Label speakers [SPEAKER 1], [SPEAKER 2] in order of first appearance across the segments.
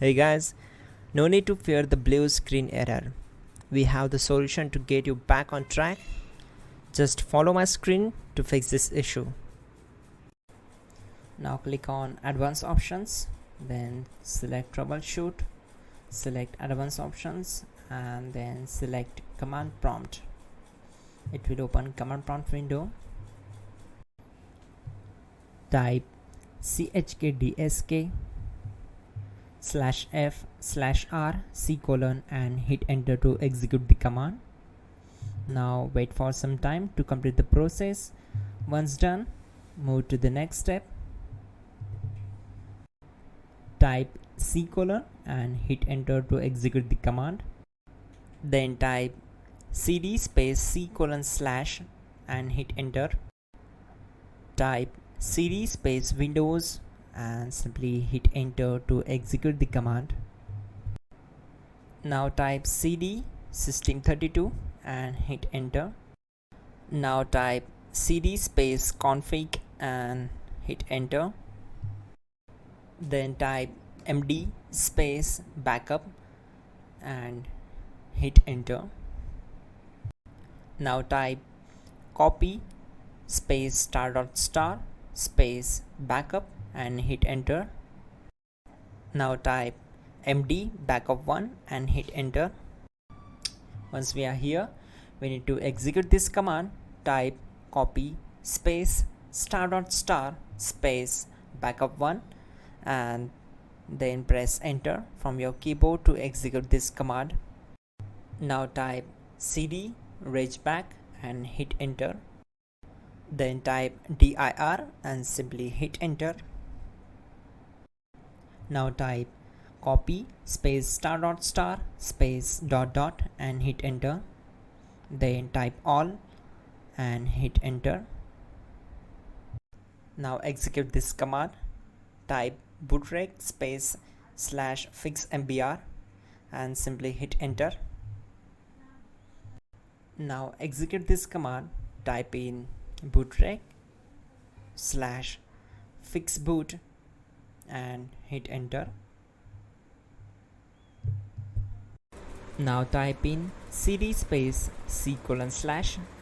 [SPEAKER 1] Hey guys, no need to fear the blue screen error. We have the solution to get you back on track. Just follow my screen to fix this issue. Now click on Advanced Options, then select Troubleshoot, select Advanced Options, and then select Command Prompt. It will open Command Prompt window. Type chkdsk /f/r and hit enter to execute the command. Now wait for some time to complete the process. Once done, move to the next step. Type and hit enter to execute the command. Then type cd space / and hit enter. Type cd space Windows and simply hit enter to execute the command. Now type cd system32 and hit enter. Now type cd space config and hit enter. Then type md space backup and hit enter. Now type copy space ** space backup and hit enter. Now type md backup1 and hit enter. Once we are here, we need to execute this command. Type copy space ** space backup1 and then press enter from your keyboard to execute this command. Now type cd regback and hit enter. Then type dir and simply hit enter. Now type copy space ** space ... and hit enter. Then type all and hit enter. Now execute this command. Type bootrec space /fixmbr and simply hit enter. Now execute this command. Type in bootrec /fixboot and hit enter. Now type in cd space c:/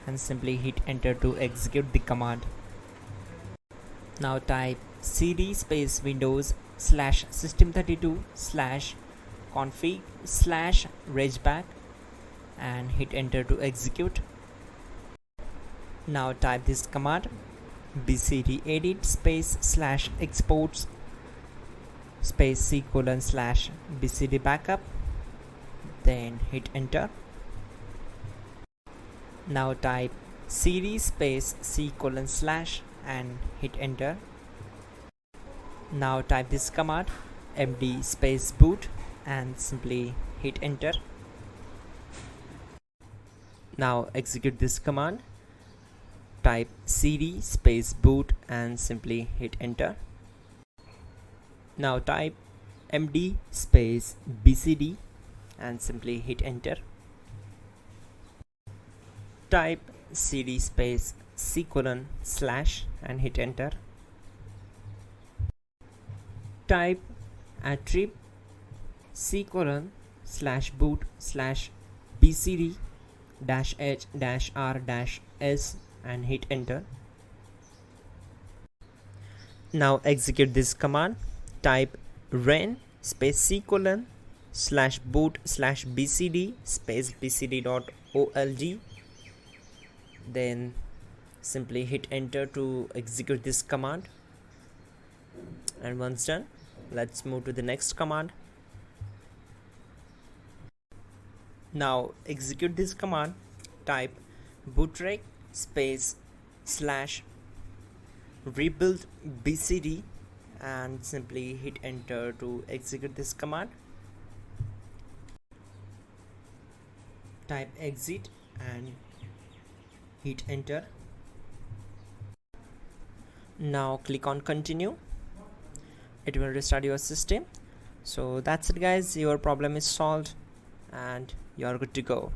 [SPEAKER 1] and simply hit enter to execute the command. Now type cd space Windows /system32 /config /regback and hit enter to execute. Now type this command bcdedit space /exports space c:/ bcd backup, then hit enter. Now type cd space c:/ and hit enter. Now type this command md space boot and simply hit enter. Now execute this command. Type cd space boot and simply hit enter. Now type md space bcd and simply hit enter. Type cd space c:/ and hit enter. Type attrib c:/boot /bcd -h-r-s and hit enter. Now execute this command. Type ren space c:/ /boot /bcd space bcd.olg, then simply hit enter to execute this command. And once done, let's move to the next command. Now execute this command. Type bootrec space /rebuild bcd and simply hit enter to execute this command. Type exit and hit enter. Now click on continue. It will restart your system. So that's it guys, your problem is solved and you are good to go.